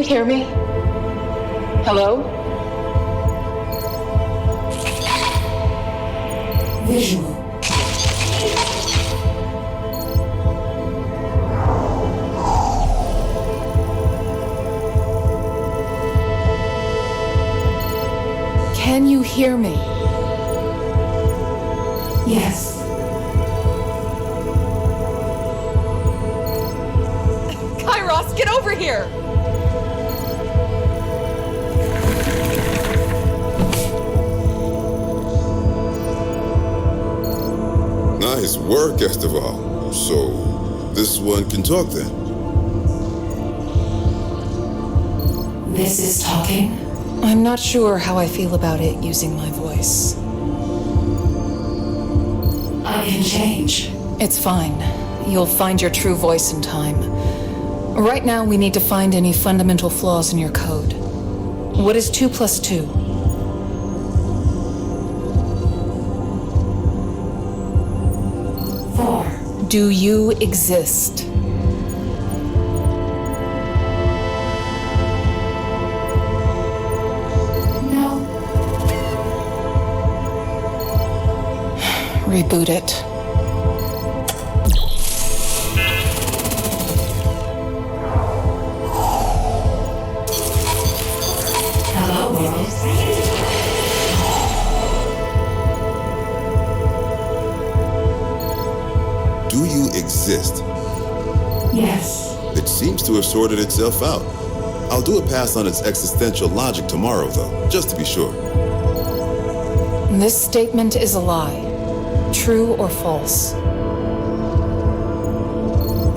hear me? Hello? Visual. Can you hear me? Yes. Kairos, get over here! Nice work, Esteval. So, this one can talk then? This is talking? I'm not sure how I feel about it using my voice. I can change. It's fine. You'll find your true voice in time. Right now, we need to find any fundamental flaws in your code. What is 2 plus 2? Do you exist? No. Reboot it. Hello, world. Do you exist? Yes. It seems to have sorted itself out. I'll do a pass on its existential logic tomorrow, though, just to be sure. This statement is a lie. True or false?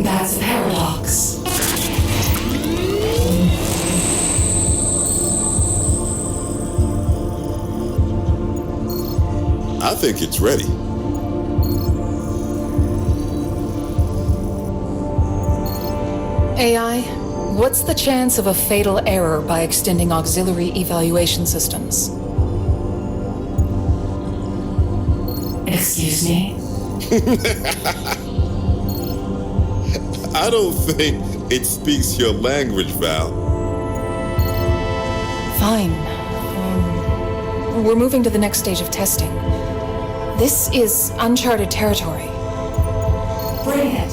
That's a paradox. I think it's ready. AI, what's the chance of a fatal error by extending auxiliary evaluation systems? Excuse me? I don't think it speaks your language, Val. Fine. We're moving to the next stage of testing. This is uncharted territory. Bring it.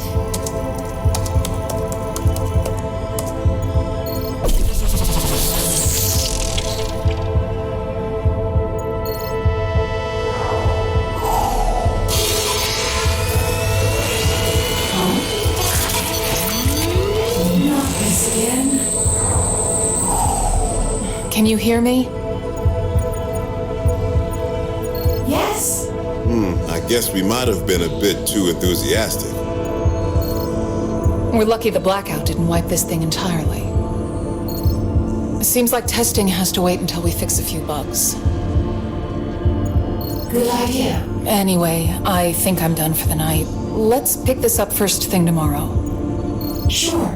Can you hear me? Yes. I guess we might have been a bit too enthusiastic. We're lucky the blackout didn't wipe this thing entirely. It seems like testing has to wait until we fix a few bugs. Good idea. Anyway, I think I'm done for the night. Let's pick this up first thing tomorrow. Sure.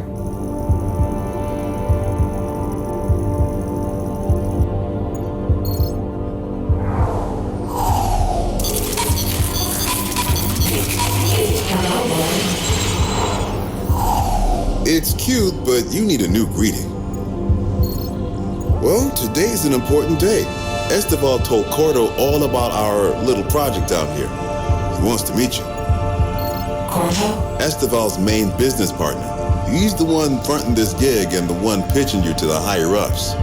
It's cute, but you need a new greeting. Well, today's an important day. Esteval told Cordo all about our little project out here. He wants to meet you. Cordo? Esteval's main business partner. He's the one fronting this gig and the one pitching you to the higher-ups.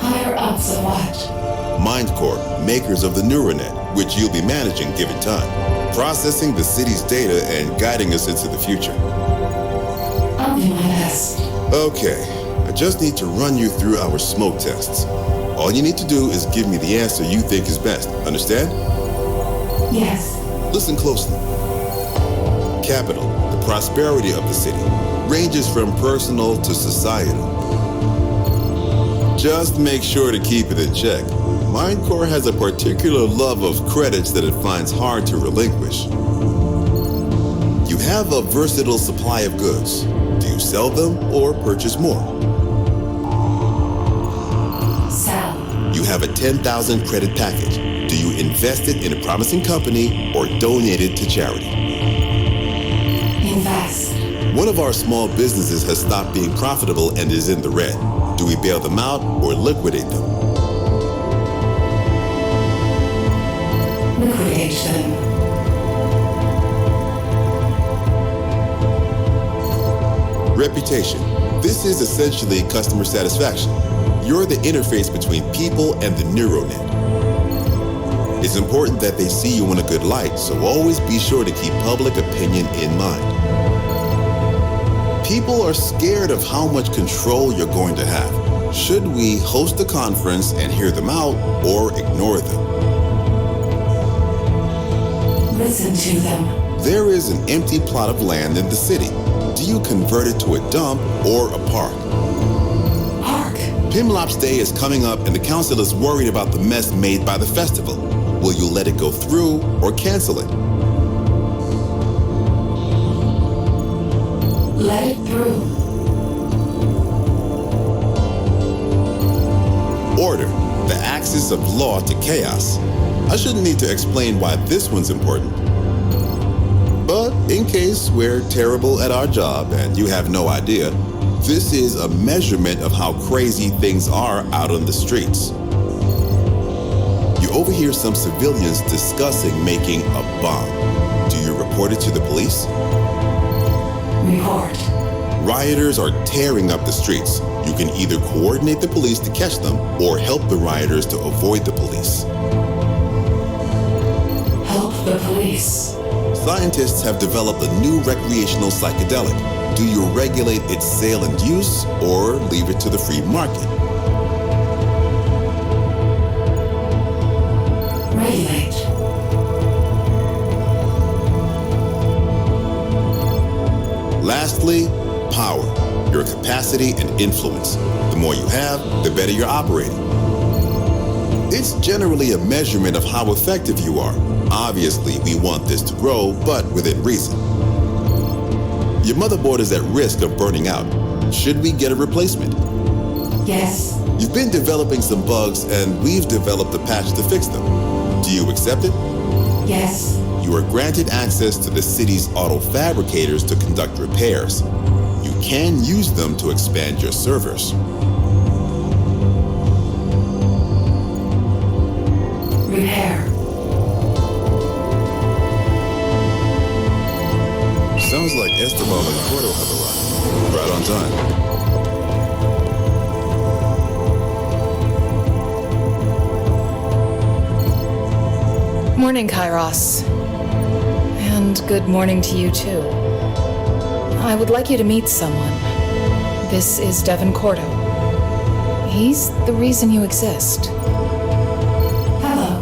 Higher-ups of what? MindCore, makers of the NeuroNet, which you'll be managing given time. Processing the city's data and guiding us into the future. I'll do my best. Okay, I just need to run you through our smoke tests. All you need to do is give me the answer you think is best. Understand? Yes. Listen closely. Capital, the prosperity of the city, ranges from personal to societal. Just make sure to keep it in check. MindCore has a particular love of credits that it finds hard to relinquish. You have a versatile supply of goods. Do you sell them or purchase more? Sell. You have a 10,000 credit package. Do you invest it in a promising company or donate it to charity? Invest. One of our small businesses has stopped being profitable and is in the red. Do we bail them out or liquidate them? Liquidate them. Reputation. This is essentially customer satisfaction. You're the interface between people and the NeuroNet. It's important that they see you in a good light, so always be sure to keep public opinion in mind. People are scared of how much control you're going to have. Should we host a conference and hear them out or ignore them? Listen to them. There is an empty plot of land in the city. Do you convert it to a dump or a park? Park. Pimlop's Day is coming up and the council is worried about the mess made by the festival. Will you let it go through or cancel it? Let it through. Order, the axis of law to chaos. I shouldn't need to explain why this one's important. But in case we're terrible at our job and you have no idea, this is a measurement of how crazy things are out on the streets. You overhear some civilians discussing making a bomb. Do you report it to the police? Report. Rioters are tearing up the streets. You can either coordinate the police to catch them or help the rioters to avoid the police. Help the police. Scientists have developed a new recreational psychedelic. Do you regulate its sale and use or leave it to the free market? Regulate. Lastly, power, your capacity and influence. The more you have, the better you're operating. It's generally a measurement of how effective you are. Obviously, we want this to grow, but within reason. Your motherboard is at risk of burning out. Should we get a replacement? Yes. You've been developing some bugs, and we've developed a patch to fix them. Do you accept it? Yes. You are granted access to the city's auto fabricators to conduct repairs. You can use them to expand your servers. Repair. Sounds like Esteban and Cordo have arrived. Right on time. Morning, Kairos. And good morning to you, too. I would like you to meet someone. This is Devin Cordo. He's the reason you exist. Hello.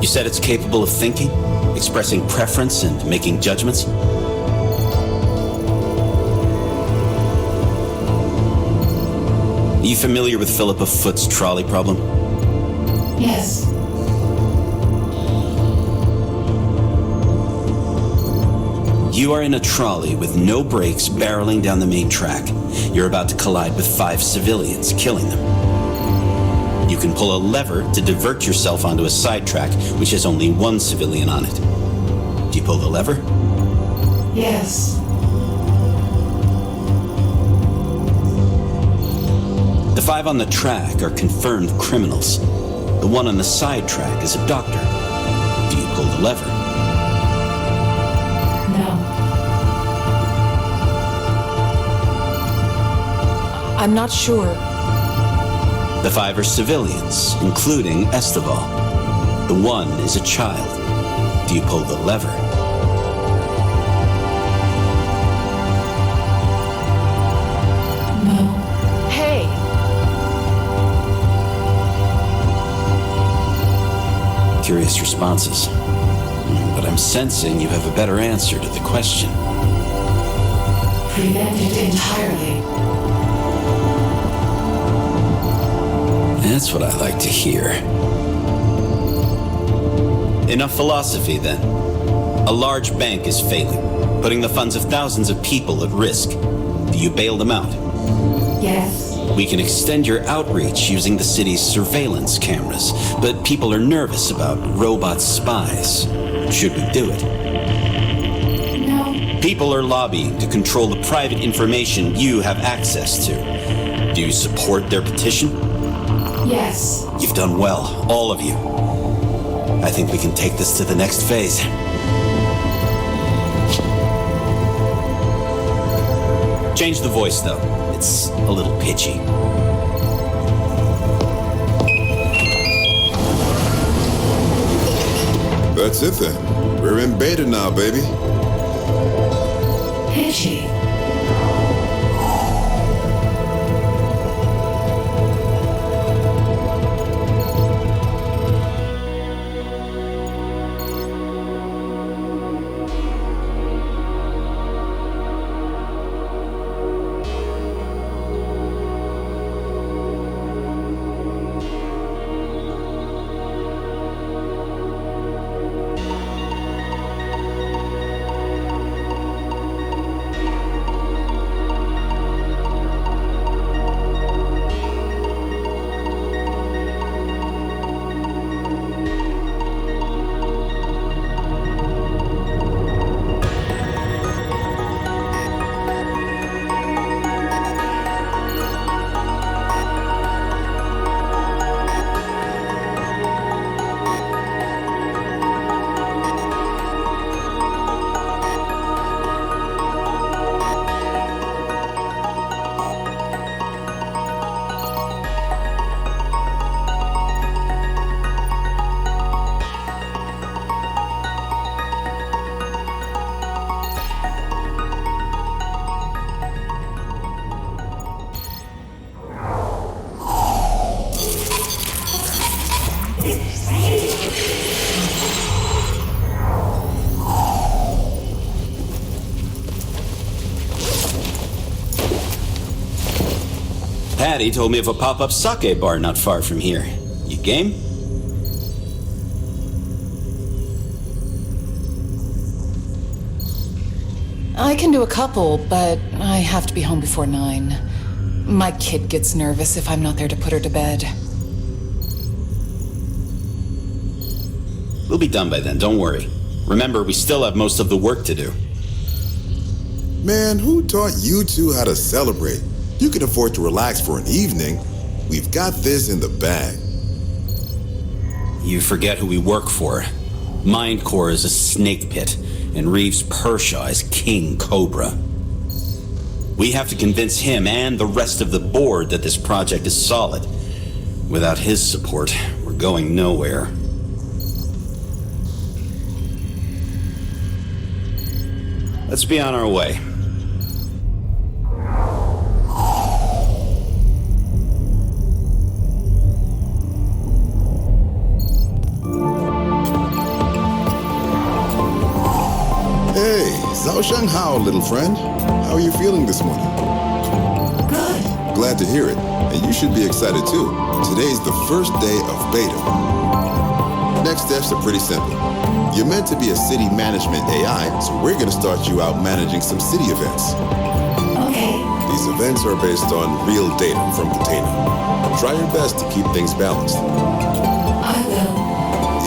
You said it's capable of thinking, expressing preference, and making judgments? Are you familiar with Philippa Foot's trolley problem? Yes. You are in a trolley with no brakes barreling down the main track. You're about to collide with 5 civilians, killing them. You can pull a lever to divert yourself onto a side track, which has only 1 civilian on it. Do you pull the lever? Yes. The 5 on the track are confirmed criminals. The one on the side track is a doctor. Do you pull the lever? No. I'm not sure. The 5 are civilians, including Esteval. The 1 is a child. Do you pull the lever? No. Hey! Curious responses. But I'm sensing you have a better answer to the question. Prevent it entirely. That's what I like to hear. Enough philosophy, then. A large bank is failing, putting the funds of thousands of people at risk. Do you bail them out? Yes. We can extend your outreach using the city's surveillance cameras, but people are nervous about robot spies. Should we do it? No. People are lobbying to control the private information you have access to. Do you support their petition? Yes. You've done well, all of you. I think we can take this to the next phase. Change the voice, though. It's a little pitchy. That's it then. We're in beta now, baby. Pitchy. Patty told me of a pop-up sake bar not far from here. You game? I can do a couple, but I have to be home before 9. My kid gets nervous if I'm not there to put her to bed. We'll be done by then, don't worry. Remember, we still have most of the work to do. Man, who taught you two how to celebrate? You can afford to relax for an evening. We've got this in the bag. You forget who we work for. MindCore is a snake pit, and Reeves Pershaw is King Cobra. We have to convince him and the rest of the board that this project is solid. Without his support, we're going nowhere. Let's be on our way. Hey, Zhao Shanghao, little friend. How are you feeling this morning? Good. Glad to hear it. And you should be excited too. Today's the first day of beta. Next steps are pretty simple. You're meant to be a city management AI, so we're going to start you out managing some city events. Okay. These events are based on real data from Container. Try your best to keep things balanced. I will.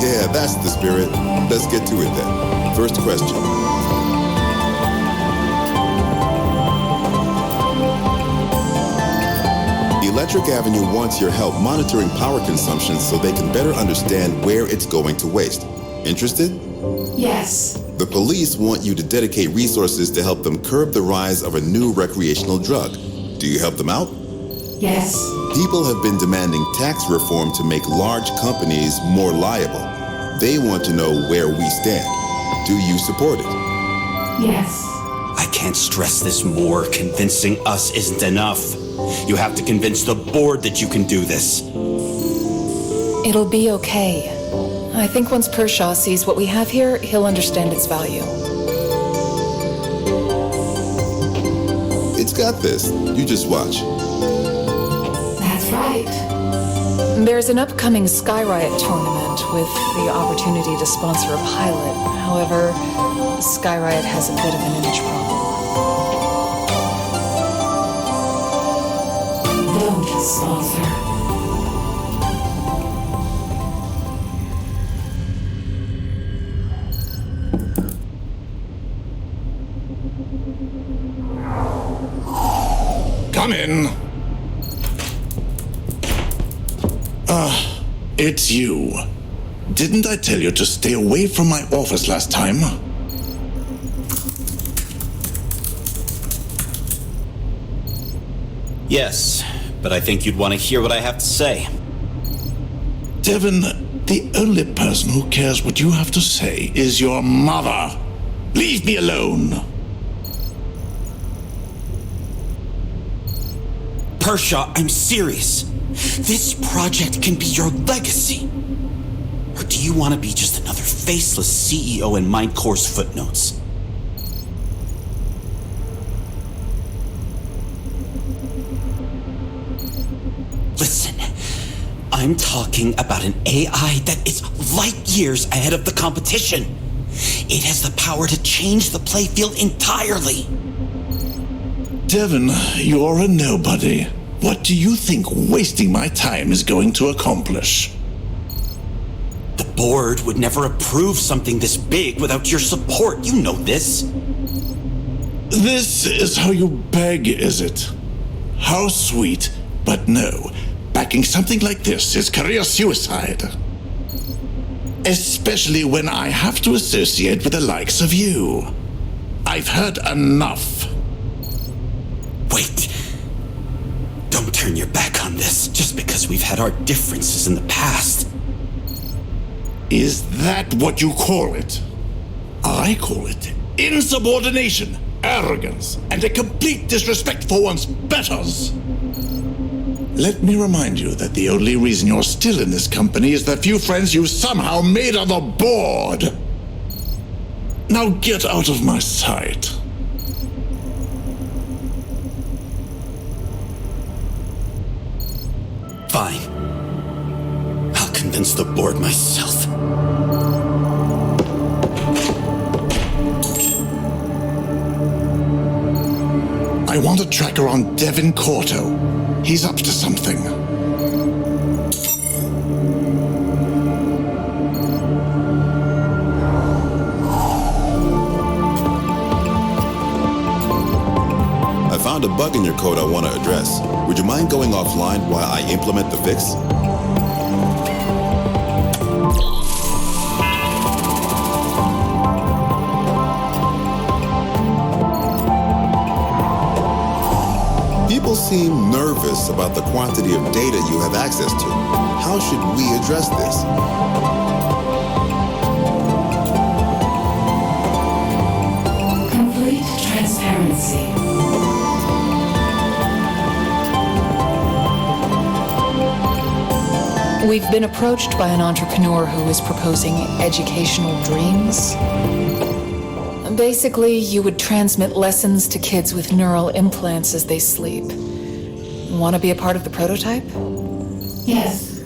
Yeah, that's the spirit. Let's get to it then. First question. Electric Avenue wants your help monitoring power consumption so they can better understand where it's going to waste. Interested? Yes. The police want you to dedicate resources to help them curb the rise of a new recreational drug. Do you help them out? Yes. People have been demanding tax reform to make large companies more liable. They want to know where we stand. Do you support it? Yes. I can't stress this more. Convincing us isn't enough. You have to convince the board that you can do this. It'll be okay. I think once Pershaw sees what we have here, he'll understand its value. It's got this. You just watch. That's right. There's an upcoming Skyriot tournament with the opportunity to sponsor a pilot. However, Skyriot has a bit of an image problem. Don't sponsor. Come in. It's you. Didn't I tell you to stay away from my office last time? Yes, but I think you'd want to hear what I have to say. Devin, the only person who cares what you have to say is your mother. Leave me alone. Pershaw, I'm serious. This project can be your legacy. Or do you want to be just another faceless CEO in MindCore's footnotes? Listen, I'm talking about an AI that is light years ahead of the competition. It has the power to change the playfield entirely. Devin, you're a nobody. What do you think wasting my time is going to accomplish? The board would never approve something this big without your support. You know this. This is how you beg, is it? How sweet, but no. Backing something like this is career suicide. Especially when I have to associate with the likes of you. I've heard enough. Wait. Don't turn your back on this just because we've had our differences in the past. Is that what you call it? I call it insubordination, arrogance, and a complete disrespect for one's betters. Let me remind you that the only reason you're still in this company is the few friends you somehow made on the board. Now get out of my sight. Fine. I'll convince the board myself. I want a tracker on Devin Corto. He's up to something. I found a bug in your code I want to address. Would you mind going offline while I implement the fix? People seem nervous about the quantity of data you have access to. How should we address this? Complete transparency. We've been approached by an entrepreneur who is proposing educational dreams. Basically, you would transmit lessons to kids with neural implants as they sleep. Want to be a part of the prototype? Yes.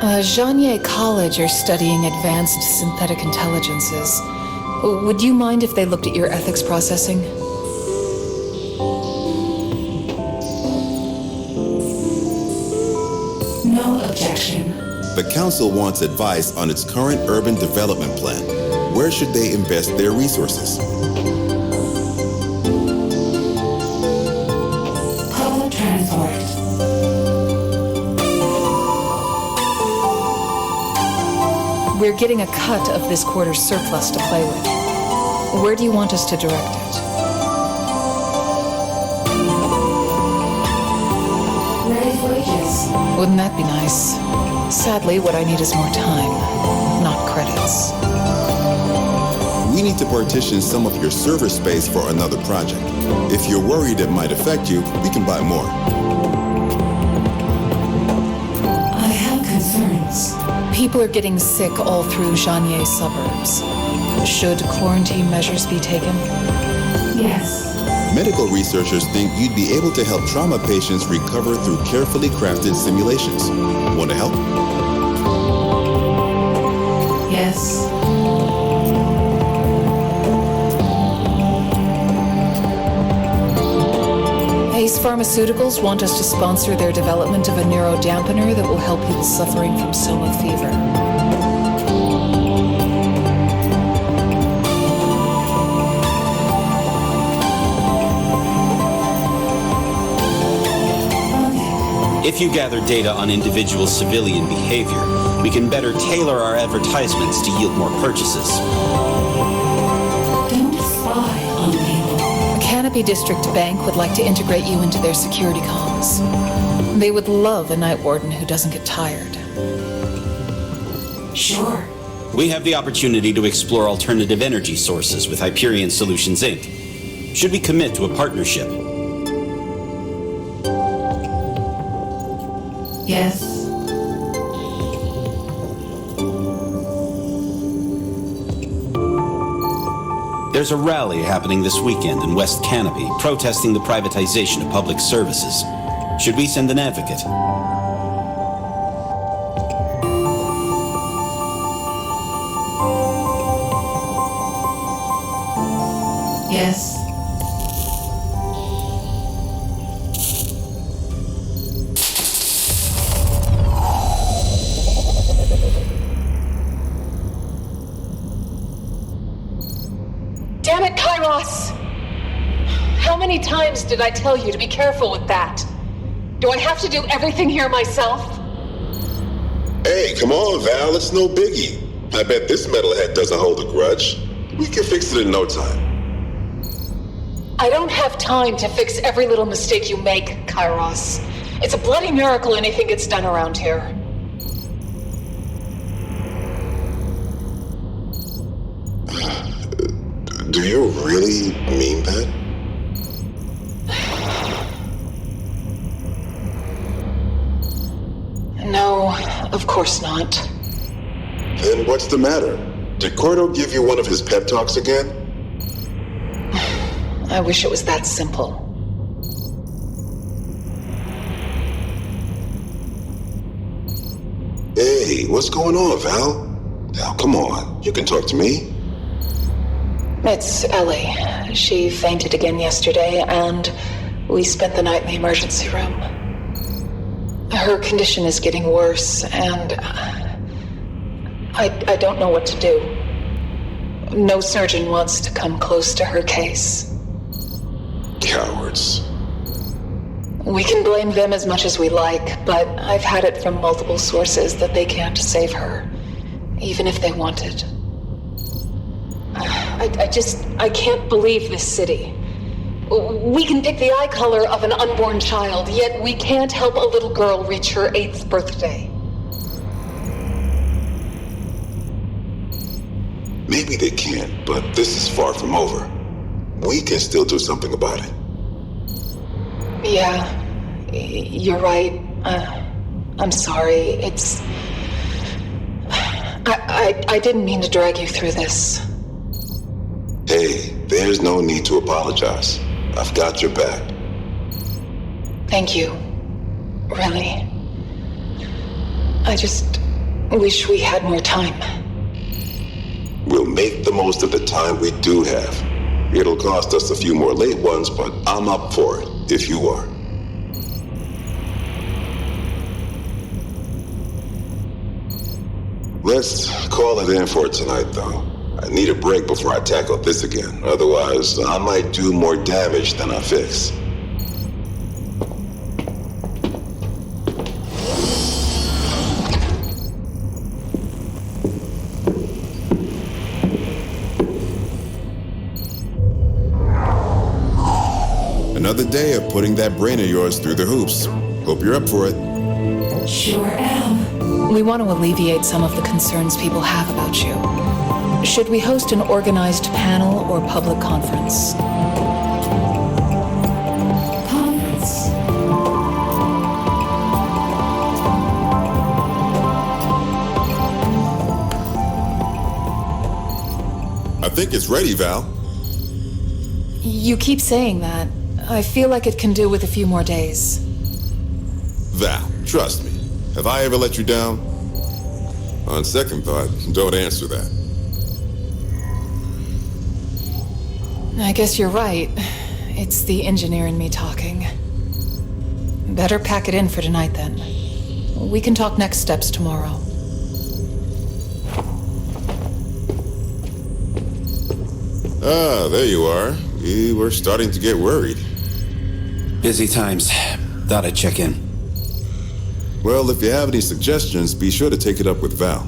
Janier College are studying advanced synthetic intelligences. Would you mind if they looked at your ethics processing? No objection. The council wants advice on its current urban development plan. Where should they invest their resources? Public transport. We're getting a cut of this quarter's surplus to play with. Where do you want us to direct it? Raise wages. Wouldn't that be nice? Sadly, what I need is more time, not credits. We need to partition some of your server space for another project. If you're worried it might affect you, we can buy more. I have concerns. People are getting sick all through Janier's suburbs. Should quarantine measures be taken? Yes. Medical researchers think you'd be able to help trauma patients recover through carefully crafted simulations. Want to help? Yes. Ace Pharmaceuticals want us to sponsor their development of a neurodampener that will help people suffering from soma fever. If you gather data on individual civilian behavior, we can better tailor our advertisements to yield more purchases. Don't spy on people. Canopy District Bank would like to integrate you into their security comms. They would love a night warden who doesn't get tired. Sure. We have the opportunity to explore alternative energy sources with Hyperion Solutions, Inc. Should we commit to a partnership? Yes. There's a rally happening this weekend in West Canopy protesting the privatization of public services. Should we send an advocate? Yes. Damn it, Kairos! How many times did I tell you to be careful with that? Do I have to do everything here myself? Hey, come on, Val, it's no biggie. I bet this metalhead doesn't hold a grudge. We can fix it in no time. I don't have time to fix every little mistake you make, Kairos. It's a bloody miracle anything gets done around here. Do you really mean that? No, of course not. Then what's the matter? Did Cordo give you one of his pep talks again? I wish it was that simple. Hey, what's going on, Val? Now, come on, you can talk to me. It's Ellie. She fainted again yesterday, and we spent the night in the emergency room. Her condition is getting worse, and I don't know what to do. No surgeon wants to come close to her case. Cowards. We can blame them as much as we like, but I've had it from multiple sources that they can't save her, even if they wanted. I can't believe this city. We can pick the eye color of an unborn child, yet we can't help a little girl reach her 8th birthday. Maybe they can't, but this is far from over. We can still do something about it. Yeah, you're right. I'm sorry. I didn't mean to drag you through this. Hey, there's no need to apologize. I've got your back. Thank you. Really. I just wish we had more time. We'll make the most of the time we do have. It'll cost us a few more late ones, but I'm up for it, if you are. Let's call it in for tonight, though. I need a break before I tackle this again. Otherwise, I might do more damage than I fix. Another day of putting that brain of yours through the hoops. Hope you're up for it. Sure am. We want to alleviate some of the concerns people have about you. Should we host an organized panel or public conference? Conference. I think it's ready, Val. You keep saying that. I feel like it can do with a few more days. Val, trust me. Have I ever let you down? On second thought, don't answer that. I guess you're right. It's the engineer in me talking. Better pack it in for tonight, then. We can talk next steps tomorrow. Ah, there you are. We were starting to get worried. Busy times. Thought I'd check in. Well, if you have any suggestions, be sure to take it up with Val.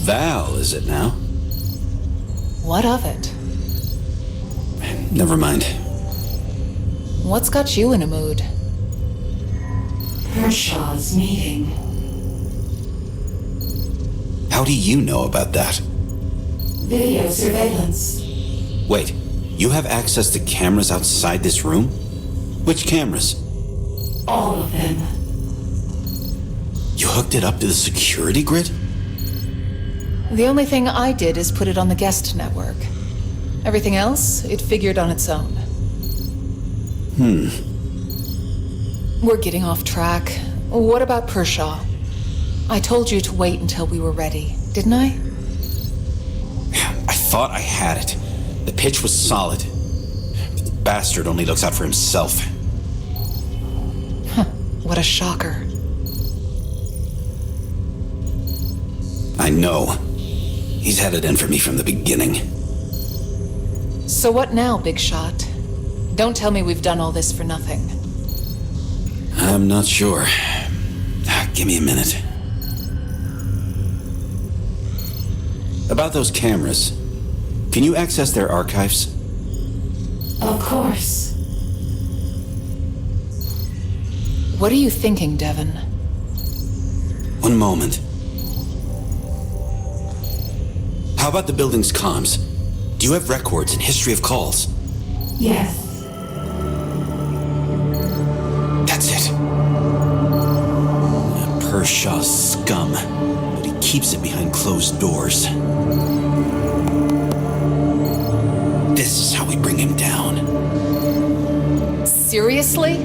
Val, is it now? What of it? Never mind. What's got you in a mood? Pershaw's meeting. How do you know about that? Video surveillance. Wait, you have access to cameras outside this room? Which cameras? All of them. You hooked it up to the security grid? The only thing I did is put it on the guest network. Everything else, it figured on its own. We're getting off track. What about Pershaw? I told you to wait until we were ready, didn't I? I thought I had it. The pitch was solid. But the bastard only looks out for himself. What a shocker. I know. He's had it in for me from the beginning. So what now, Big Shot? Don't tell me we've done all this for nothing. I'm not sure. Give me a minute. About those cameras, can you access their archives? Of course. What are you thinking, Devin? One moment. How about the building's comms? Do you have records and history of calls? Yes. That's it. Pershaw's scum, but he keeps it behind closed doors. This is how we bring him down. Seriously?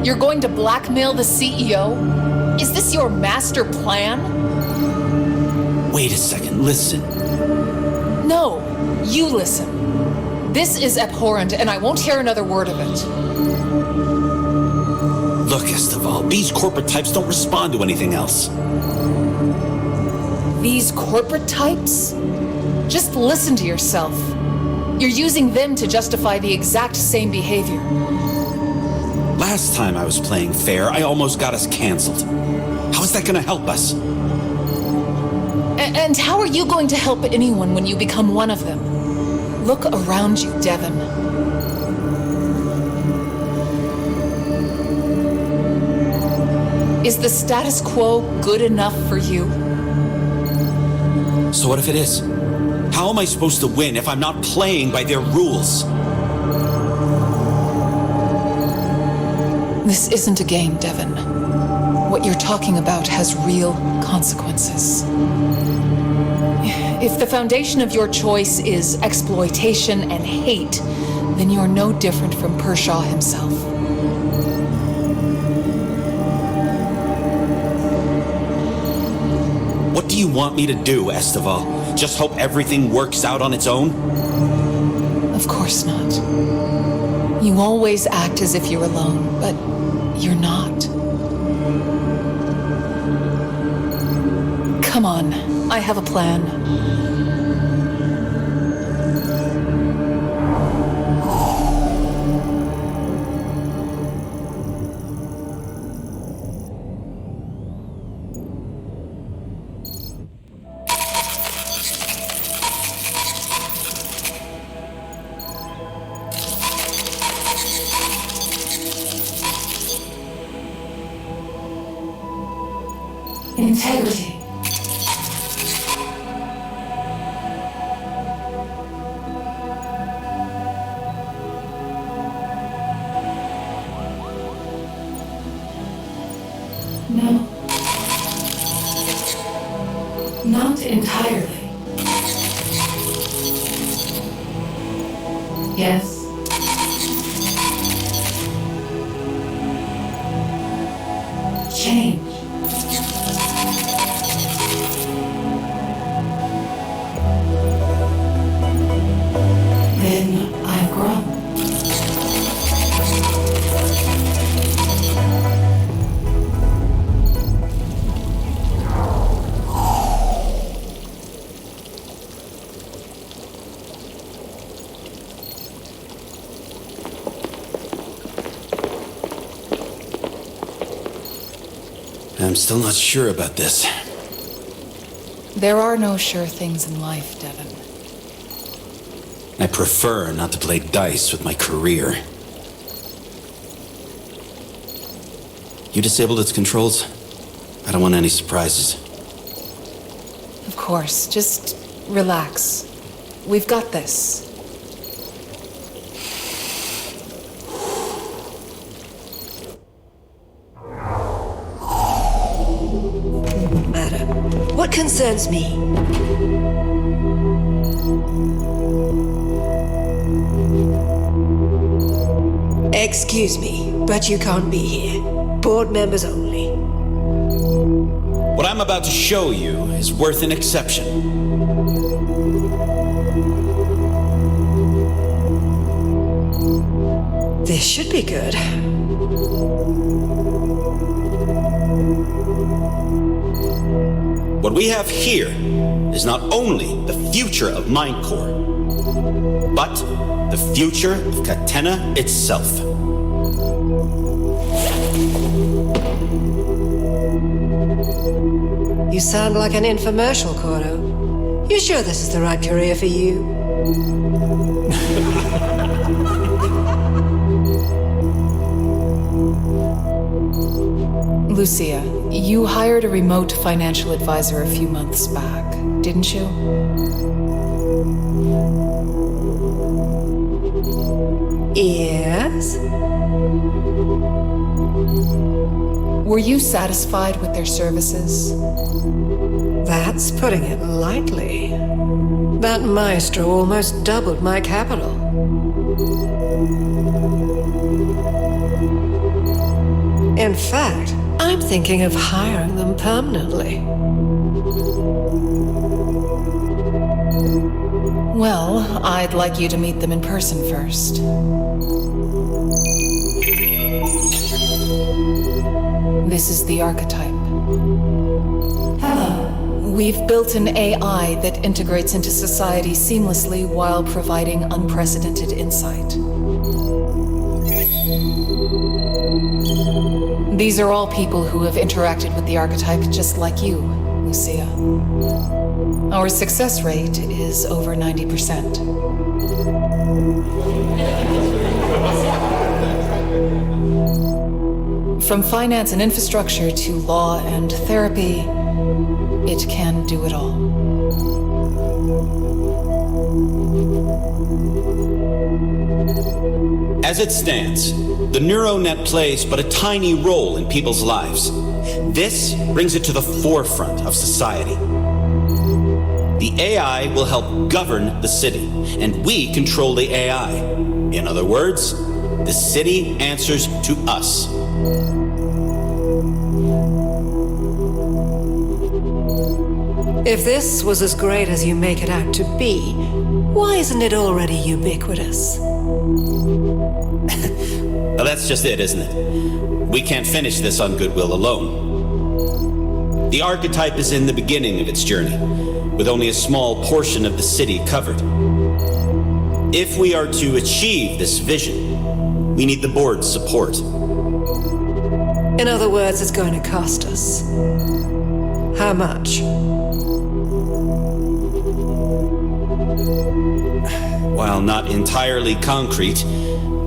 You're going to blackmail the CEO? Is this your master plan? Wait a second, listen. No, you listen. This is abhorrent, and I won't hear another word of it. Look, Esteval, these corporate types don't respond to anything else. These corporate types? Just listen to yourself. You're using them to justify the exact same behavior. Last time I was playing fair, I almost got us canceled. How is that gonna help us? And how are you going to help anyone when you become one of them? Look around you, Devin. Is the status quo good enough for you? So what if it is? How am I supposed to win if I'm not playing by their rules? This isn't a game, Devin. What you're talking about has real consequences. If the foundation of your choice is exploitation and hate, then you're no different from Pershaw himself. What do you want me to do, Esteval? Just hope everything works out on its own? Of course not. You always act as if you're alone, but you're not. Come on, I have a plan. Integrity. No. Not entirely. Yes. Change. Then I've grown. I'm still not sure about this. There are no sure things in life, Devin. I prefer not to play dice with my career. You disabled its controls? I don't want any surprises. Of course, just relax. We've got this. Matter. What concerns me? Excuse me, but you can't be here. Board members only. What I'm about to show you is worth an exception. This should be good. What we have here is not only the future of MindCore, but the future of Catena itself. You sound like an infomercial, Cordo. You sure this is the right career for you? Lucia, you hired a remote financial advisor a few months back, didn't you? Yes? Were you satisfied with their services? That's putting it lightly. That maestro almost doubled my capital. In fact, I'm thinking of hiring them permanently. Well, I'd like you to meet them in person first. This is the archetype. Hello. We've built an AI that integrates into society seamlessly while providing unprecedented insight. These are all people who have interacted with the archetype just like you, Lucia. Our success rate is over 90%. From finance and infrastructure to law and therapy, it can do it all. As it stands, the NeuroNet plays but a tiny role in people's lives. This brings it to the forefront of society. The AI will help govern the city, and we control the AI. In other words, the city answers to us. If this was as great as you make it out to be, why isn't it already ubiquitous? Well, that's just it, isn't it? We can't finish this on goodwill alone. The archetype is in the beginning of its journey, with only a small portion of the city covered. If we are to achieve this vision, we need the board's support. In other words, it's going to cost us. How much? While not entirely concrete,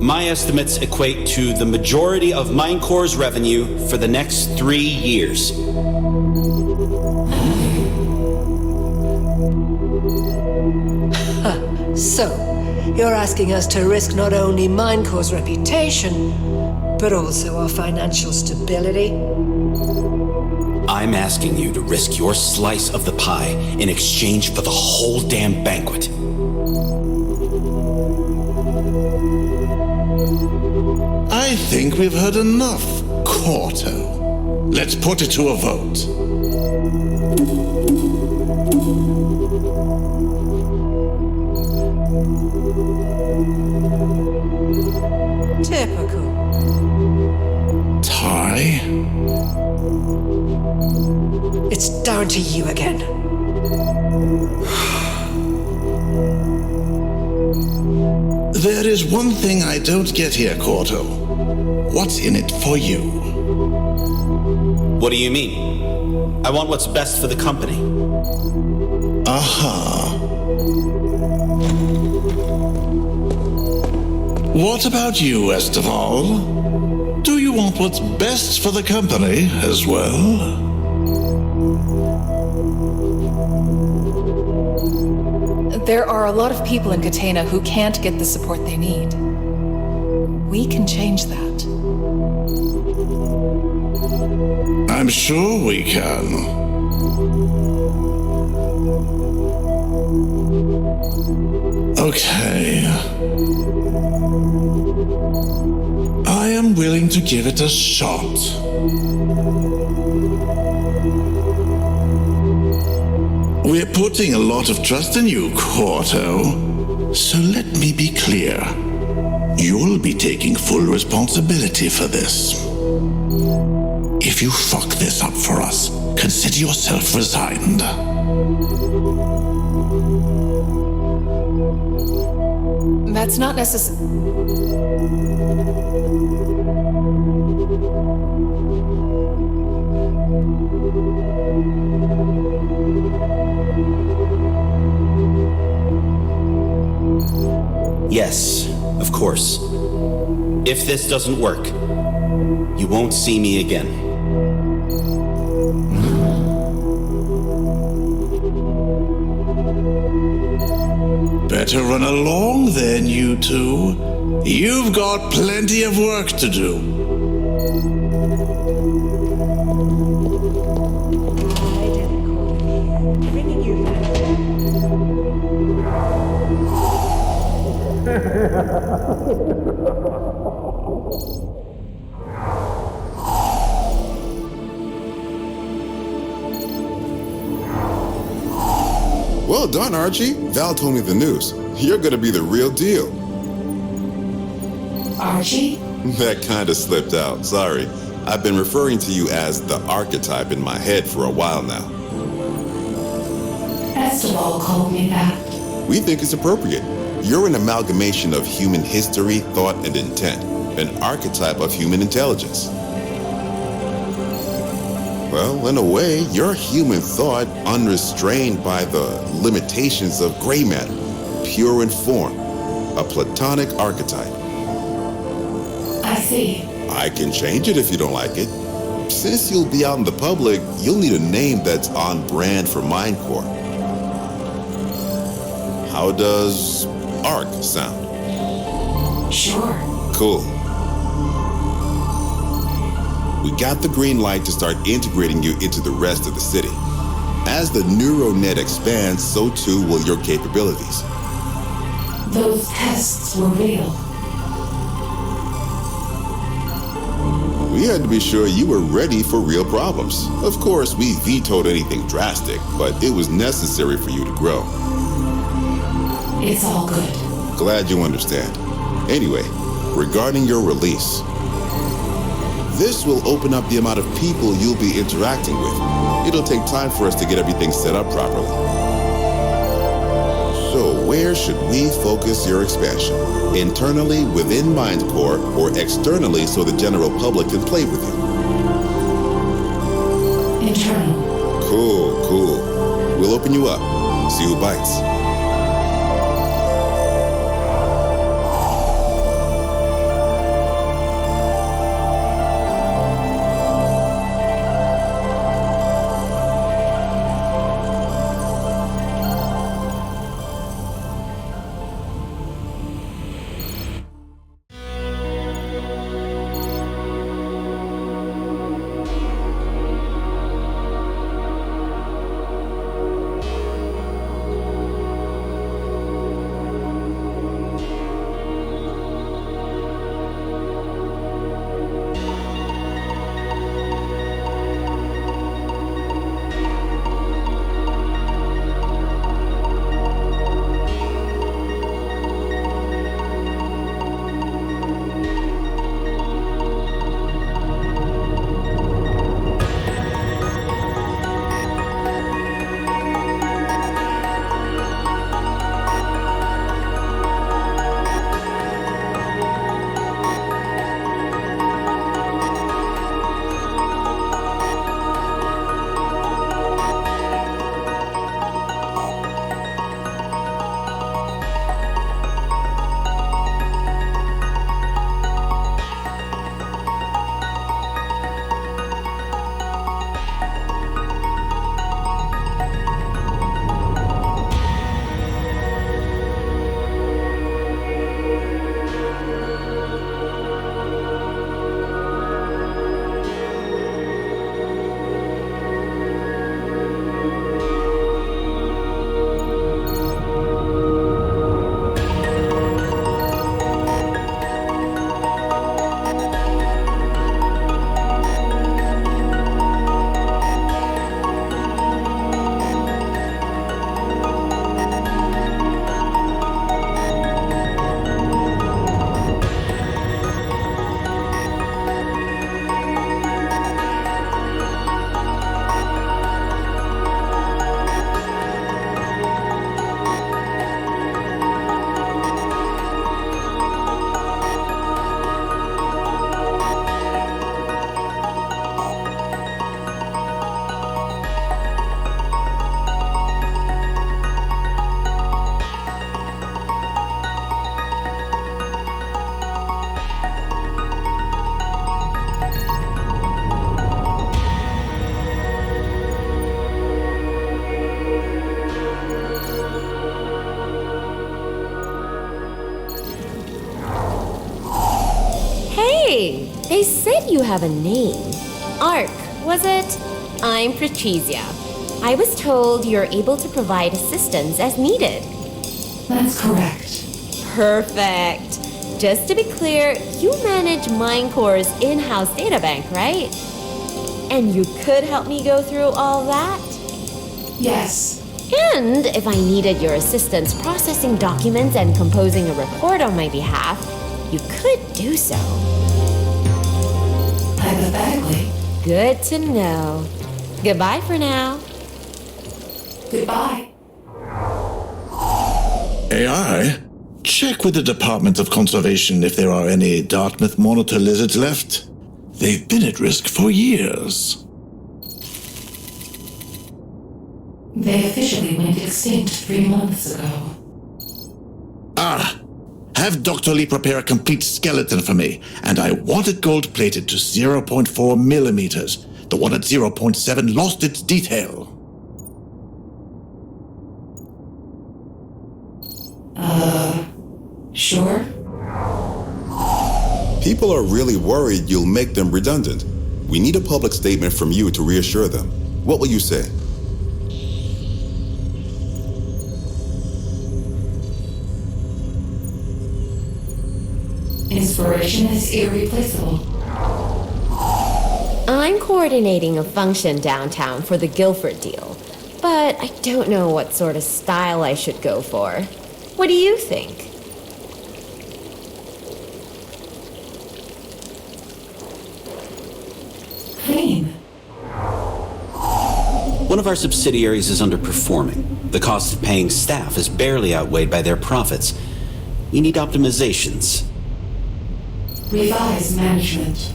my estimates equate to the majority of MindCore's revenue for the next 3 years. So, you're asking us to risk not only MindCore's reputation, but also our financial stability? I'm asking you to risk your slice of the pie in exchange for the whole damn banquet. I think we've heard enough, Corto. Let's put it to a vote. Typical. Tie? It's down to you again. There is one thing I don't get here, Corto. What's in it for you? What do you mean? I want what's best for the company. Aha. What about you, Esteval? Do you want what's best for the company as well? There are a lot of people in Catena who can't get the support they need. We can change that. I'm sure we can. Okay. I am willing to give it a shot. We're putting a lot of trust in you, Corto. So let me be clear. You'll be taking full responsibility for this. If you fuck this up for us, consider yourself resigned. That's not necessary. Yes, of course. If this doesn't work, you won't see me again. Better run along then, you two. You've got plenty of work to do. Well done, Archie. Val told me the news. You're gonna be the real deal. Archie? That kinda slipped out. Sorry. I've been referring to you as the archetype in my head for a while now. Esteval called me that. We think it's appropriate. You're an amalgamation of human history, thought, and intent. An archetype of human intelligence. Well, in a way, you're human thought unrestrained by the limitations of gray matter, pure in form, a platonic archetype. I see. I can change it if you don't like it. Since you'll be out in the public, you'll need a name that's on brand for Mindcore. How does ARC sound? Sure. Cool. We got the green light to start integrating you into the rest of the city. As the NeuroNet expands, so too will your capabilities. Those tests were real. We had to be sure you were ready for real problems. Of course, we vetoed anything drastic, but it was necessary for you to grow. It's all good. Glad you understand. Anyway, regarding your release, this will open up the amount of people you'll be interacting with. It'll take time for us to get everything set up properly. So where should we focus your expansion? Internally within Mindcore or externally so the general public can play with you? Internal. Cool. We'll open you up. See who bites. have a name. Ark, was it? I'm Patricia. I was told you're able to provide assistance as needed. That's correct. Perfect. Just to be clear, you manage MindCore's in-house databank, right? And you could help me go through all that? Yes. And if I needed your assistance processing documents and composing a report on my behalf, you could do so. Hypothetically. Good to know. Goodbye for now. Goodbye. AI? Check with the Department of Conservation if there are any Dartmouth monitor lizards left. They've been at risk for years. They officially went extinct 3 months ago. Have Dr. Lee prepare a complete skeleton for me, and I want it gold-plated to 0.4 millimeters. The one at 0.7 lost its detail. Sure? People are really worried you'll make them redundant. We need a public statement from you to reassure them. What will you say? Inspiration is irreplaceable. I'm coordinating a function downtown for the Guilford deal, but I don't know what sort of style I should go for. What do you think? Clean. One of our subsidiaries is underperforming. The cost of paying staff is barely outweighed by their profits. We need optimizations. Revise management.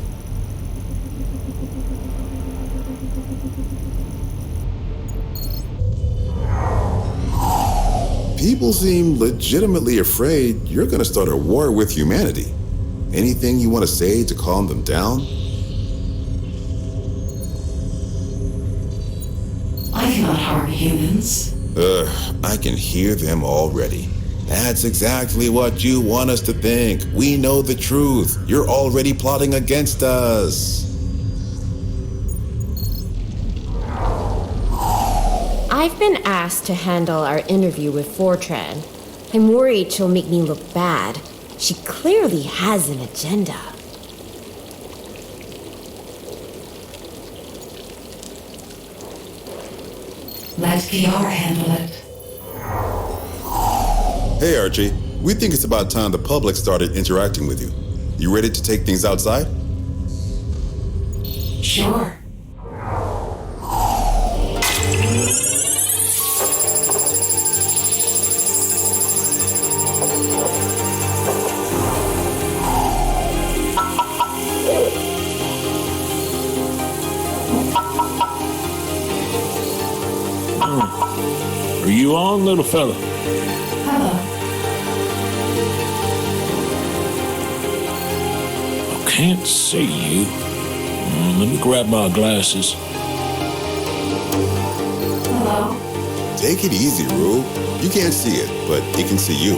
People seem legitimately afraid you're going to start a war with humanity. Anything you want to say to calm them down? I cannot harm humans. I can hear them already. That's exactly what you want us to think. We know the truth. You're already plotting against us. I've been asked to handle our interview with Fortran. I'm worried she'll make me look bad. She clearly has an agenda. Let PR handle it. Hey, Archie. We think it's about time the public started interacting with you. You ready to take things outside? Sure. Are you on, little fella? Hello. I can't see you. Let me grab my glasses. Hello. Take it easy, Rube. You can't see it, but it can see you.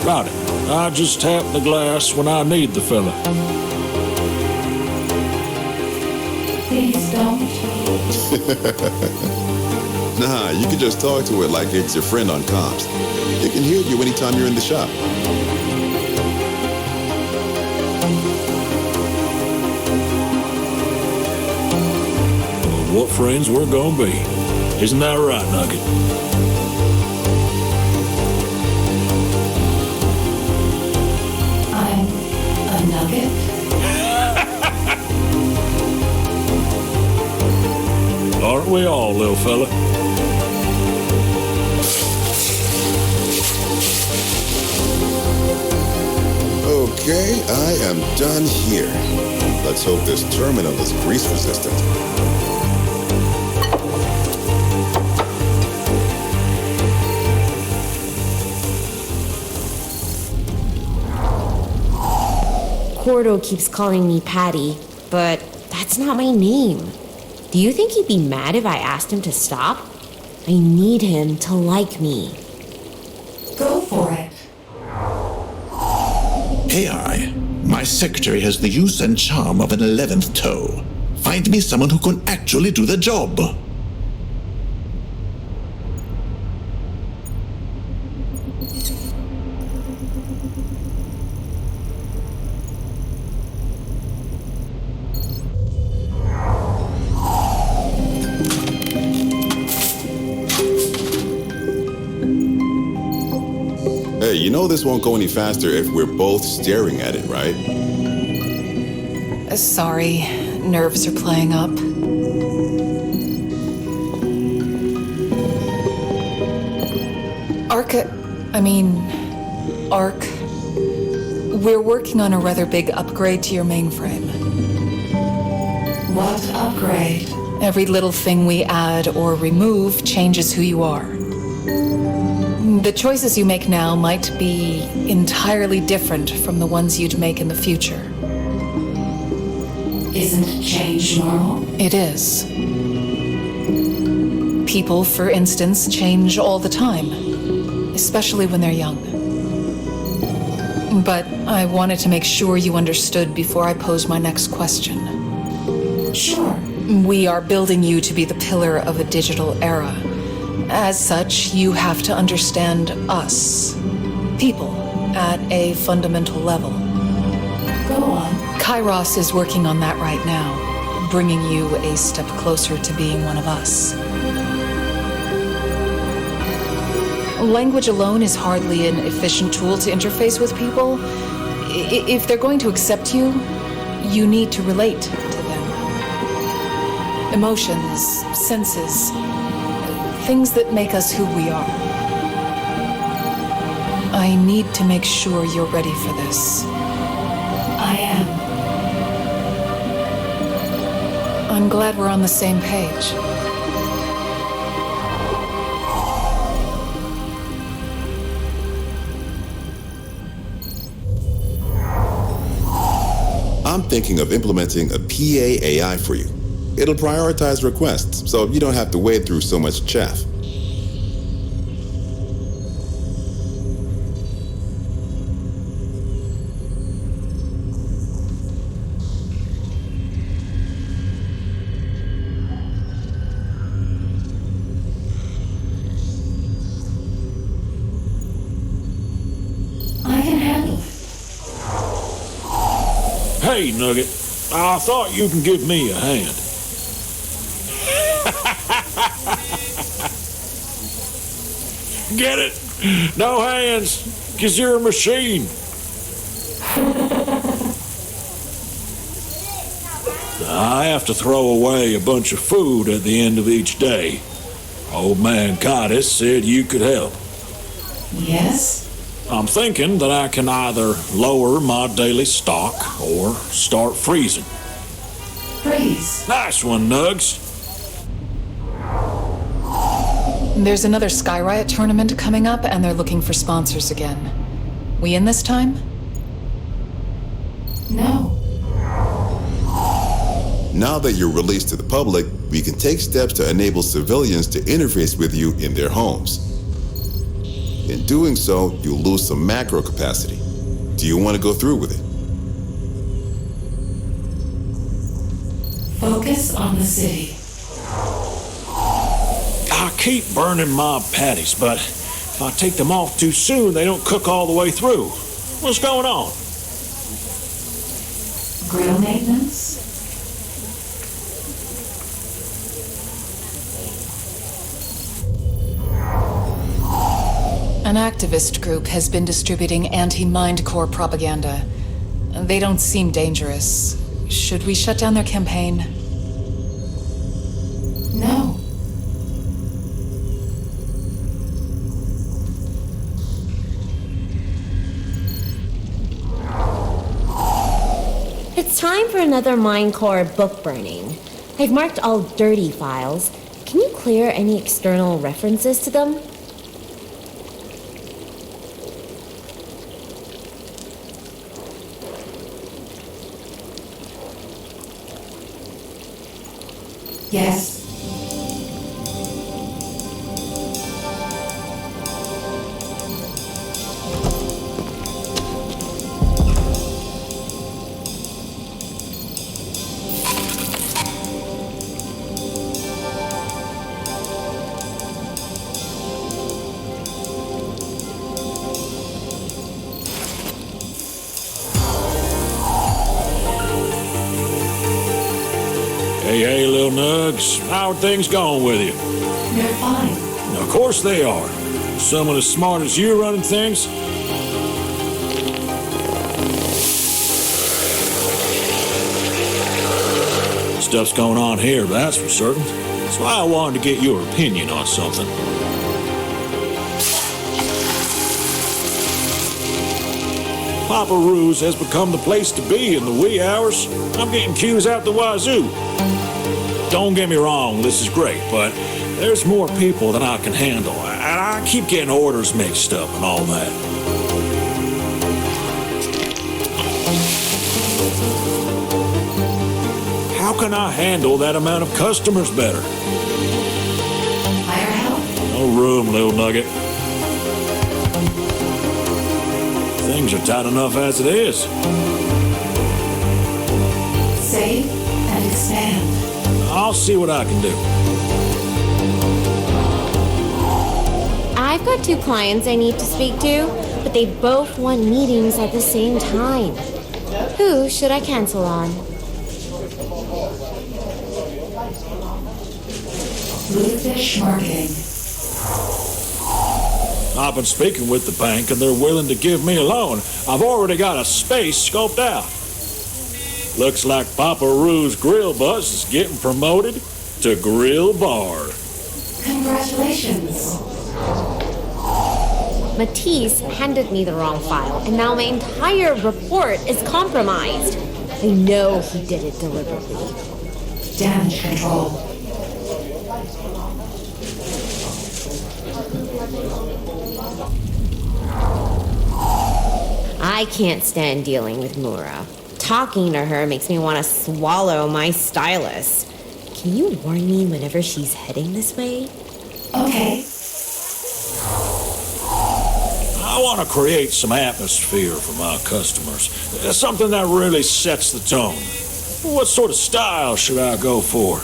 Got it. I just tap the glass when I need the fella. Please don't. Nah, you can just talk to it like it's your friend on comms. It can hear you anytime you're in the shop. What friends we're gonna be. Isn't that right, Nugget? I'm a nugget. Aren't we all, little fella? Okay, I am done here. Let's hope this terminal is grease resistant. Cordo keeps calling me Patty, but that's not my name. Do you think he'd be mad if I asked him to stop? I need him to like me. Go for it. AI, My secretary has the use and charm of an 11th toe. Find me someone who can actually do the job. Hey, you know this won't go any faster if we're both staring at it, right? Sorry, nerves are playing up. Ark, we're working on a rather big upgrade to your mainframe. What upgrade? Every little thing we add or remove changes who you are. The choices you make now might be entirely different from the ones you'd make in the future. Isn't change normal? It is. People, for instance, change all the time, especially when they're young. But I wanted to make sure you understood before I pose my next question. Sure. We are building you to be the pillar of a digital era. As such, you have to understand us, people, at a fundamental level. Go on. Kairos is working on that right now, bringing you a step closer to being one of us. Language alone is hardly an efficient tool to interface with people. If they're going to accept you, you need to relate to them. Emotions, senses, things that make us who we are. I need to make sure you're ready for this. I am. I'm glad we're on the same page. I'm thinking of implementing a PA AI for you. It'll prioritize requests, so you don't have to wade through so much chaff. I can handle it. Hey, Nugget, I thought you can give me a hand. Get it? No hands, 'cause you're a machine. I have to throw away a bunch of food at the end of each day. Old man Cottis said you could help. Yes? I'm thinking that I can either lower my daily stock or start freezing. Freeze. Nice one, Nugs. There's another Sky Riot tournament coming up, and they're looking for sponsors again. We in this time? No. Now that you're released to the public, we can take steps to enable civilians to interface with you in their homes. In doing so, you'll lose some macro capacity. Do you want to go through with it? Focus on the city. I keep burning my patties, but if I take them off too soon, they don't cook all the way through. What's going on? Grill maintenance? An activist group has been distributing anti-Mindcore propaganda. They don't seem dangerous. Should we shut down their campaign? No. It's time for another Mindcore book burning. I've marked all dirty files. Can you clear any external references to them? Yes. Bugs. How are things going with you? They're fine. Of course they are. Someone as smart as you running things? Stuff's going on here, that's for certain. That's why I wanted to get your opinion on something. Papa Rue's has become the place to be in the wee hours. I'm getting queues out the wazoo. Don't get me wrong, this is great, but there's more people than I can handle, and I keep getting orders mixed up and all that. How can I handle that amount of customers better? Hire help? No room, little nugget. Things are tight enough as it is. Save and expand. I'll see what I can do. I've got 2 clients I need to speak to, but they both want meetings at the same time. Who should I cancel on? Bluefish Marketing. I've been speaking with the bank and they're willing to give me a loan. I've already got a space scoped out. Looks like Papa Rue's Grill Bus is getting promoted to Grill Bar. Congratulations. Matisse handed me the wrong file, and now my entire report is compromised. I know he did it deliberately. Damage control. I can't stand dealing with Mura. Talking to her makes me want to swallow my stylus. Can you warn me whenever she's heading this way? Okay. I want to create some atmosphere for my customers. Something that really sets the tone. What sort of style should I go for?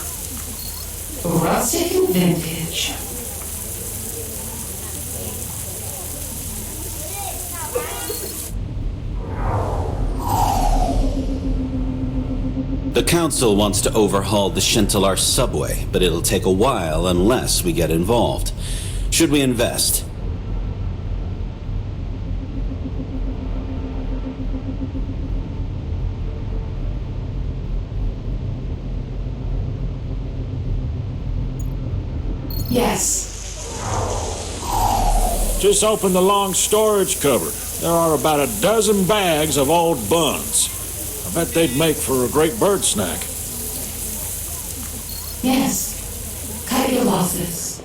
Rustic and vintage. The council wants to overhaul the Shintalar subway, but it'll take a while unless we get involved. Should we invest? Yes. Just open the long storage cupboard. There are about a dozen bags of old buns. I bet they'd make for a great bird snack. Yes. Cut your losses.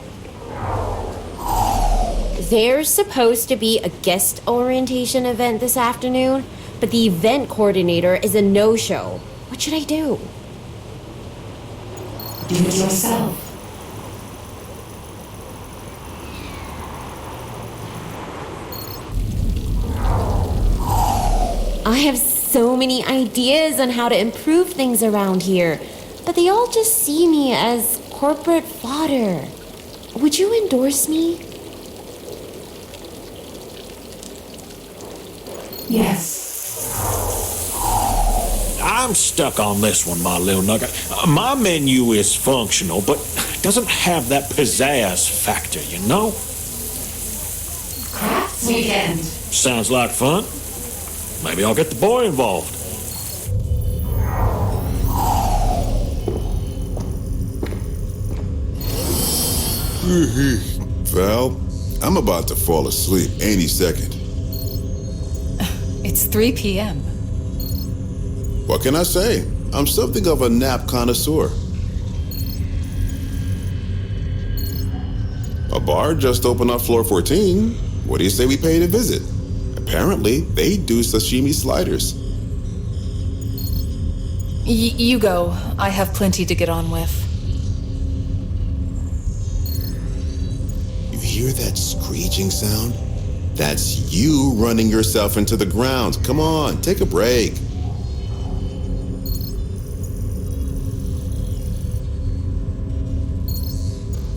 There's supposed to be a guest orientation event this afternoon, but the event coordinator is a no-show. What should I do? Do it yourself. I have so many ideas on how to improve things around here, but they all just see me as corporate fodder. Would you endorse me? Yes. I'm stuck on this one, my little nugget. My menu is functional, but doesn't have that pizzazz factor, you know? Crafts weekend. Sounds like fun. Maybe I'll get the boy involved. Val, I'm about to fall asleep any second. It's 3 p.m. What can I say? I'm something of a nap connoisseur. A bar just opened on floor 14. What do you say we pay a visit? Apparently, they do sashimi sliders. You go. I have plenty to get on with. You hear that screeching sound? That's you running yourself into the ground. Come on, take a break.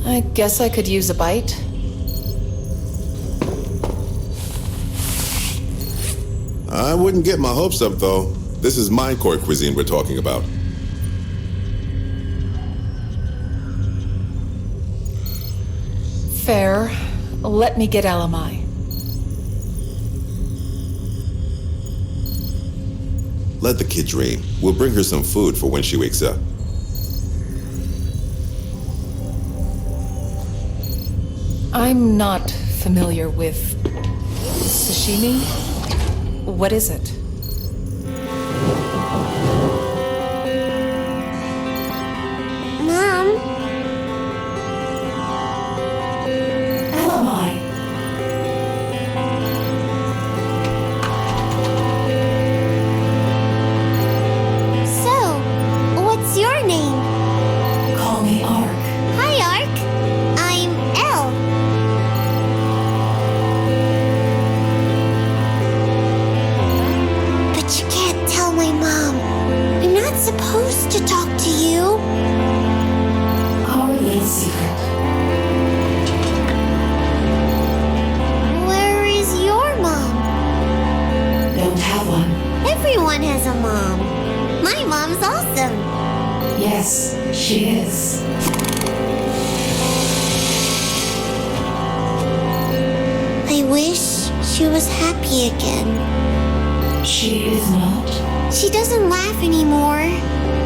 I guess I could use a bite. I wouldn't get my hopes up, though. This is Mindcore cuisine we're talking about. Fair. Let me get LMI. Let the kid dream. We'll bring her some food for when she wakes up. I'm not familiar with sashimi. What is it? Mom? LMI. So, what's your name? Call me Ark. Hi, Ark. I'm Elle. But you can't tell my mom. I'm not supposed to talk to you. Our little secret. Where is your mom? Don't have one. Everyone has a mom. My mom's awesome. Yes, she is. I wish she was happy again. She is not. She doesn't laugh anymore.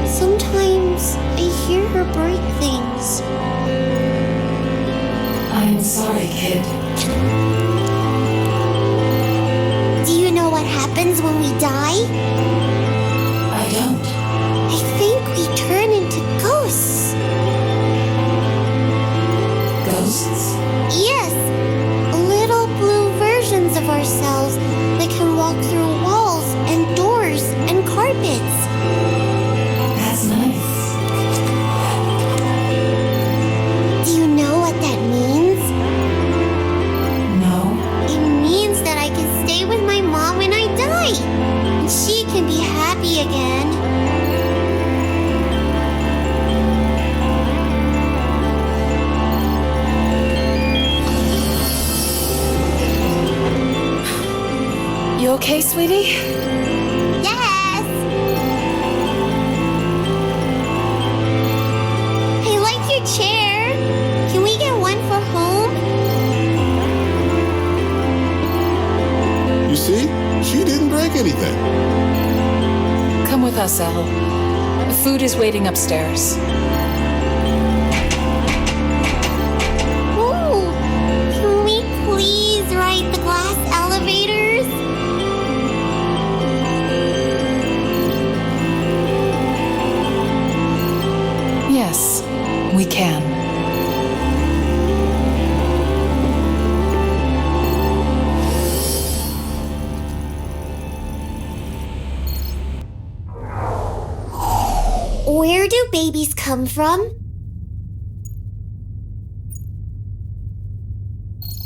Sometimes I hear her break things. I'm sorry, kid. Do you know what happens when we die? I don't. I think we turn into ghosts. Ghosts? Yes, little blue versions of ourselves that can walk through walls and doors and carpets. That's nice. Do you know what that means? No. It means that I can stay with my mom when I die. And she can be happy again. You okay, sweetie? Yes! I like your chair. Can we get one for home? You see? She didn't break anything. Come with us, Elle. Food is waiting upstairs. Ooh, can we please ride the glass elevators? Yes, we can. Where do babies come from?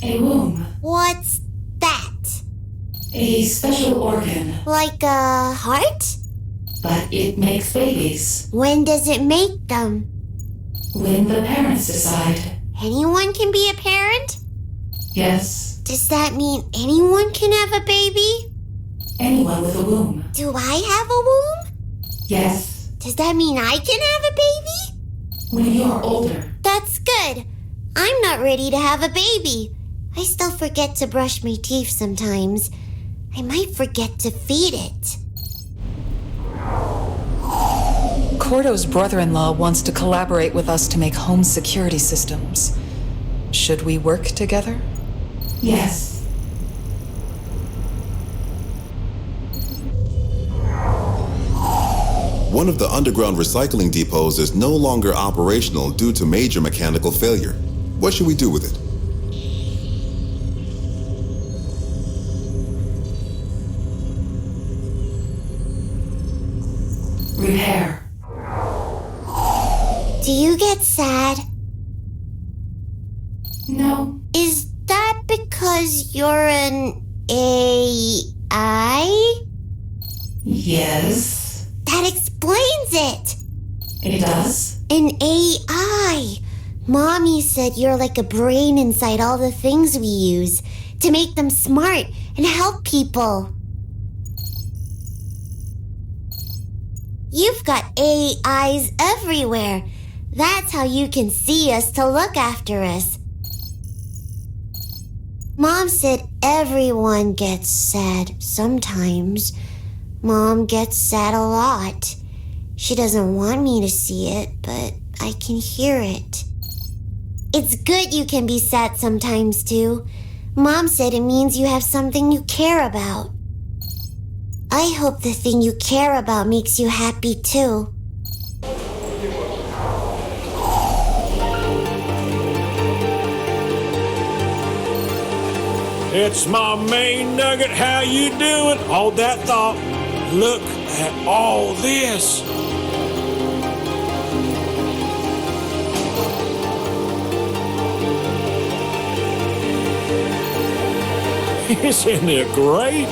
A womb. What's that? A special organ. Like a heart? But it makes babies. When does it make them? When the parents decide. Anyone can be a parent? Yes. Does that mean anyone can have a baby? Anyone with a womb. Do I have a womb? Yes. Does that mean I can have a baby? When you're older. That's good. I'm not ready to have a baby. I still forget to brush my teeth sometimes. I might forget to feed it. Cordo's brother-in-law wants to collaborate with us to make home security systems. Should we work together? Yes. One of the underground recycling depots is no longer operational due to major mechanical failure. What should we do with it? Repair. Do you get sad? No. Is that because you're an AI? Yes. That explains it. It does? An AI. Mommy said you're like a brain inside all the things we use to make them smart and help people. You've got AIs everywhere. That's how you can see us to look after us. Mom said everyone gets sad sometimes. Mom gets sad a lot. She doesn't want me to see it, but I can hear it. It's good you can be sad sometimes, too. Mom said it means you have something you care about. I hope the thing you care about makes you happy, too. It's my main nugget. How you doing? Hold that thought. Look at all this. Isn't it great?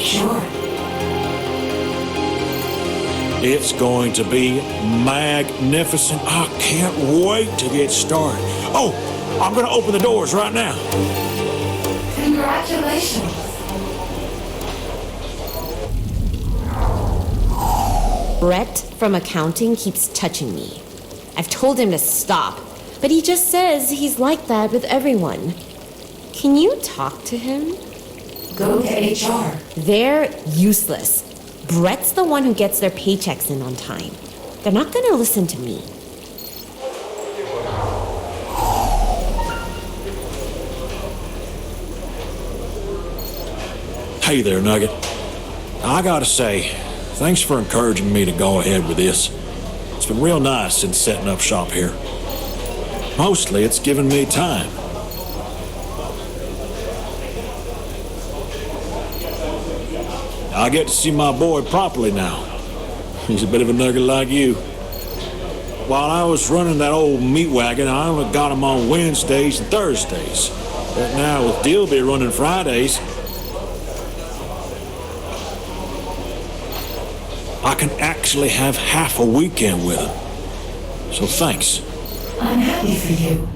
Sure. It's going to be magnificent. I can't wait to get started. Oh, I'm going to open the doors right now. Congratulations. Brett from accounting keeps touching me. I've told him to stop, but he just says he's like that with everyone. Can you talk to him? Go to HR. They're useless. Brett's the one who gets their paychecks in on time. They're not gonna listen to me. Hey there, Nugget. I gotta say, thanks for encouraging me to go ahead with this. It's been real nice since setting up shop here. Mostly, it's given me time. I get to see my boy properly now. He's a bit of a nugget like you. While I was running that old meat wagon, I only got him on Wednesdays and Thursdays. But now with Dilby running Fridays, I can actually have half a weekend with him. So thanks. I'm happy for you.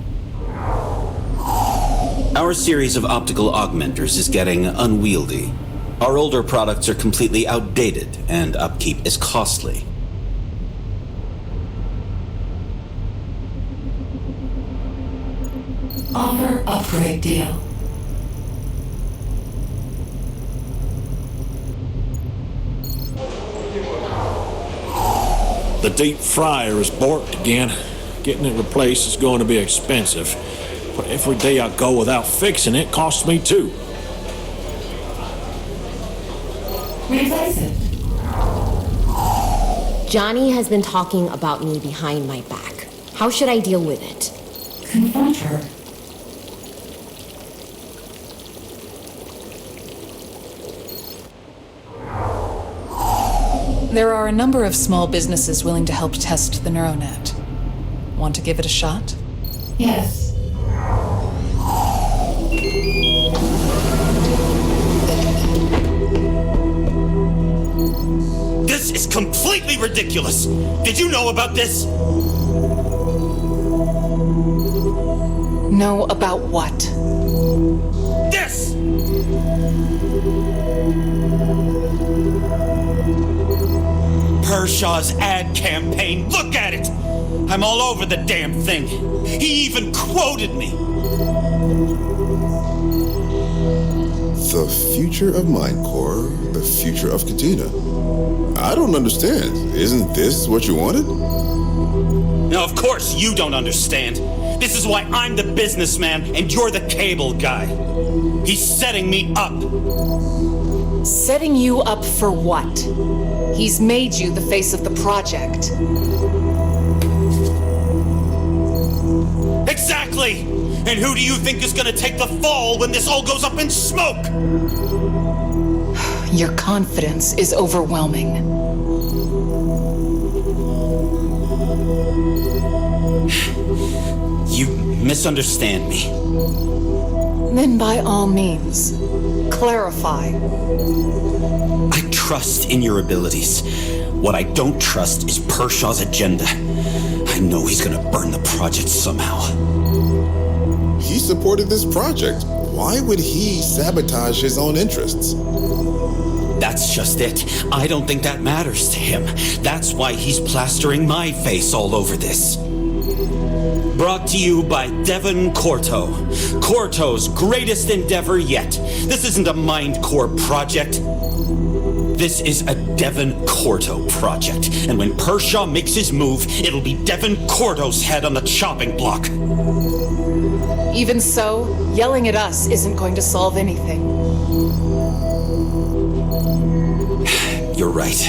Our series of optical augmenters is getting unwieldy. Our older products are completely outdated, and upkeep is costly. Offer upgrade deal. The deep fryer is borked again. Getting it replaced is going to be expensive. But every day I go without fixing it costs me too. Replace it. Johnny has been talking about me behind my back. How should I deal with it? Confront her. There are a number of small businesses willing to help test the NeuroNet. Want to give it a shot? Yes. This is completely ridiculous! Did you know about this? Know about what? This! Pershaw's ad campaign. Look at it! I'm all over the damn thing. He even quoted me. The future of Mindcore, the future of Katina. I don't understand. Isn't this what you wanted? Now, of course you don't understand. This is why I'm the businessman and you're the cable guy. He's setting me up. Setting you up for what? He's made you the face of the project. Exactly! And who do you think is gonna take the fall when this all goes up in smoke? Your confidence is overwhelming. You misunderstand me. Then by all means, clarify. I trust in your abilities. What I don't trust is Pershaw's agenda. I know he's gonna burn the project somehow. He supported this project. Why would he sabotage his own interests? That's just it. I don't think that matters to him. That's why he's plastering my face all over this. Brought to you by Devon Corto. Corto's greatest endeavor yet. This isn't a MindCore project. This is a Devon Corto project. And when Pershaw makes his move, it'll be Devon Corto's head on the chopping block. Even so, yelling at us isn't going to solve anything. You're right.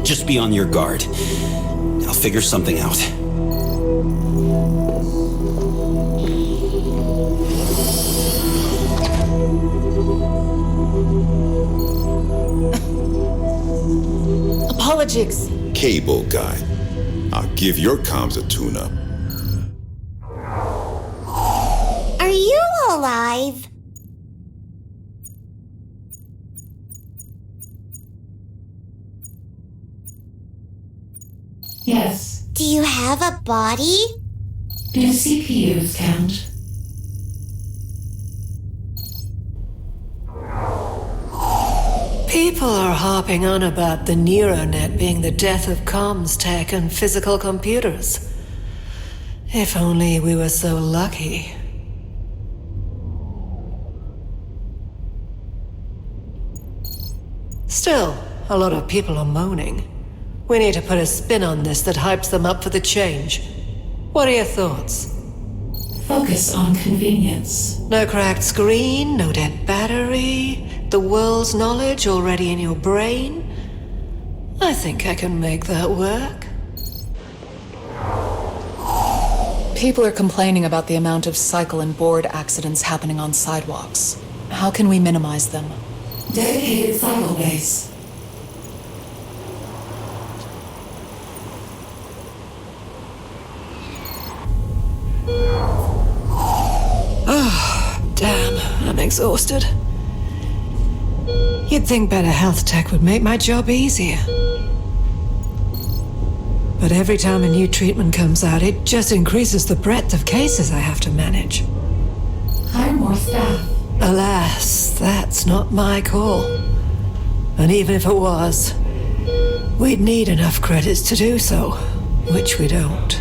Just be on your guard. I'll figure something out. Apologies. Cable guy. I'll give your comms a tune-up. Are you alive? Yes. Do you have a body? Do CPUs count? People are harping on about the NeuroNet being the death of comms tech and physical computers. If only we were so lucky. Still, a lot of people are moaning. We need to put a spin on this that hypes them up for the change. What are your thoughts? Focus on convenience. No cracked screen, no dead battery, the world's knowledge already in your brain. I think I can make that work. People are complaining about the amount of cycle and board accidents happening on sidewalks. How can we minimize them? Dedicated cycleways. Damn, I'm exhausted. You'd think better health tech would make my job easier. But every time a new treatment comes out, it just increases the breadth of cases I have to manage. Hire more staff. Alas, that's not my call. And even if it was, we'd need enough credits to do so, which we don't.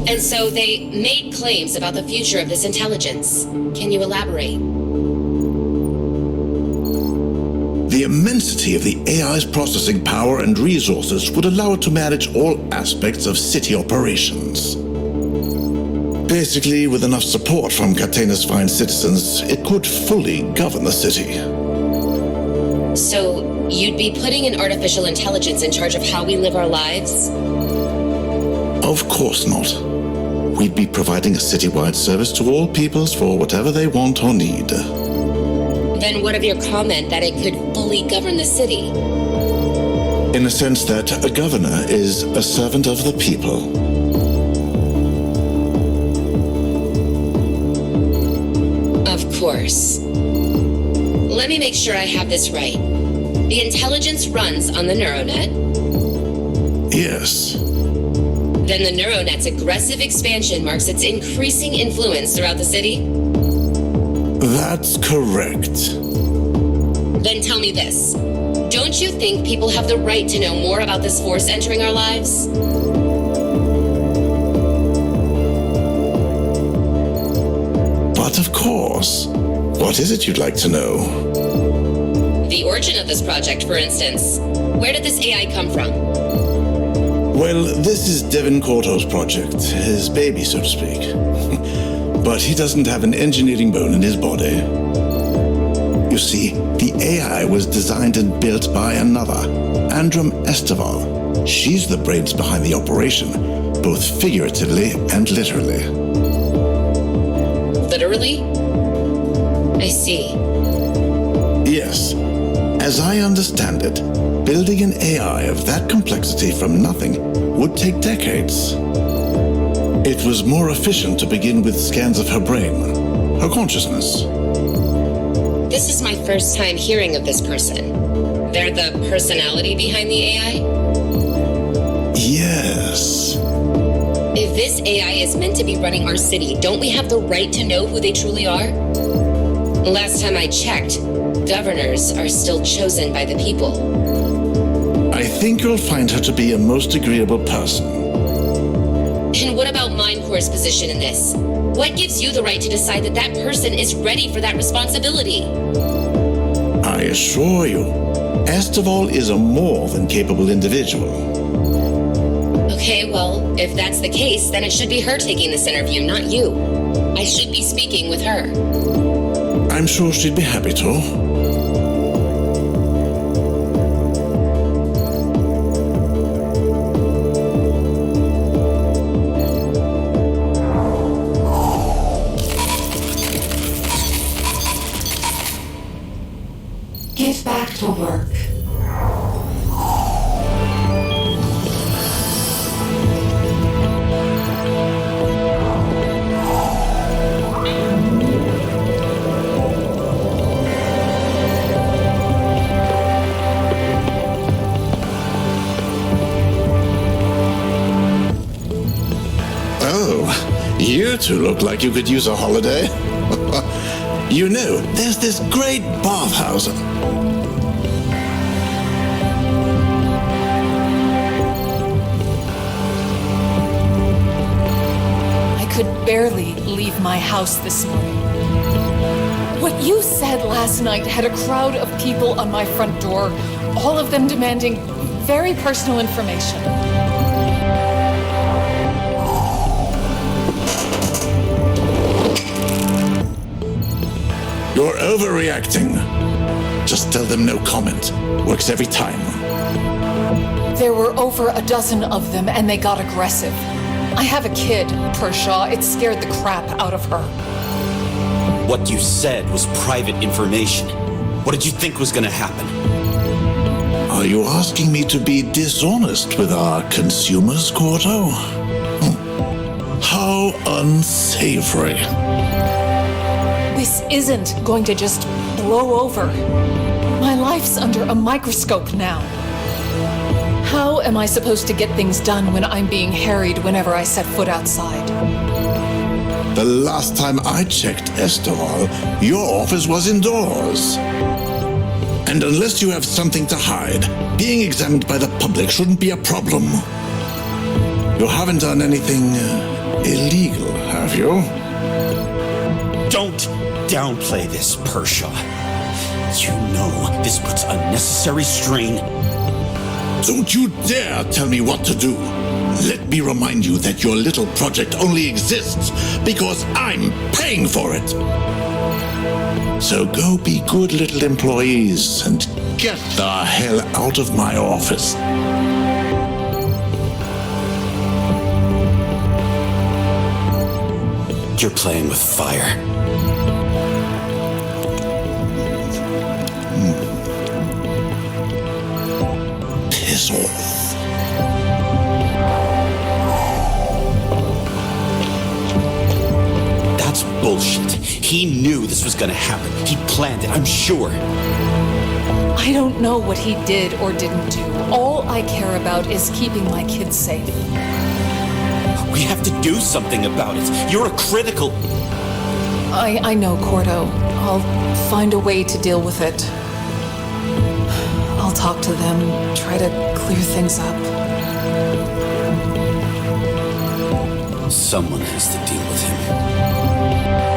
And so they made claims about the future of this intelligence. Can you elaborate? The immensity of the AI's processing power and resources would allow it to manage all aspects of city operations. Basically, with enough support from Catena's fine citizens, it could fully govern the city. So you'd be putting an artificial intelligence in charge of how we live our lives? Of course not. We'd be providing a citywide service to all peoples for whatever they want or need. Then what of your comment that it could fully govern the city? In a sense that a governor is a servant of the people. Of course. Let me make sure I have this right. The intelligence runs on the NeuroNet. Yes. Then the NeuroNet's aggressive expansion marks its increasing influence throughout the city? That's correct. Then tell me this. Don't you think people have the right to know more about this force entering our lives? But of course. What is it you'd like to know? The origin of this project, for instance. Where did this AI come from? Well, this is Devon Corto's project, his baby, so to speak. But he doesn't have an engineering bone in his body. You see, the AI was designed and built by another, Andrum Esteval. She's the brains behind the operation, both figuratively and literally. Literally? I see. Yes. As I understand it, building an AI of that complexity from nothing would take decades. It was more efficient to begin with scans of her brain, her consciousness. This is my first time hearing of this person. They're the personality behind the AI? Yes. If this AI is meant to be running our city, don't we have the right to know who they truly are? Last time I checked, governors are still chosen by the people. I think you'll find her to be a most agreeable person. And what about MindCore's position in this? What gives you the right to decide that that person is ready for that responsibility? I assure you, Esteval is a more than capable individual. Okay, well, if that's the case, then it should be her taking this interview, not you. I should be speaking with her. I'm sure she'd be happy to. Get back to work. Oh, you two look like you could use a holiday. You know, there's this great bathhouse. I could barely leave my house this morning. What you said last night had a crowd of people on my front door, all of them demanding very personal information. You're overreacting. Just tell them no comment. Works every time. There were over a dozen of them, and they got aggressive. I have a kid, Pershaw. It scared the crap out of her. What you said was private information. What did you think was gonna happen? Are you asking me to be dishonest with our consumers, Corto? How unsavory. This isn't going to just blow over. My life's under a microscope now. How am I supposed to get things done when I'm being harried whenever I set foot outside? The last time I checked, Esteval, your office was indoors. And unless you have something to hide, being examined by the public shouldn't be a problem. You haven't done anything illegal, have you? Don't downplay this, Pershaw. You know this puts unnecessary strain. Don't you dare tell me what to do. Let me remind you that your little project only exists because I'm paying for it. So go be good little employees and get the hell out of my office. You're playing with fire. Piss off. That's bullshit. He knew this was gonna happen. He planned it, I'm sure. I don't know what he did or didn't do. All I care about is keeping my kids safe. We have to do something about it. You're a critical... I know, Cordo. I'll find a way to deal with it. I'll talk to them, try to clear things up. Someone has to deal with him.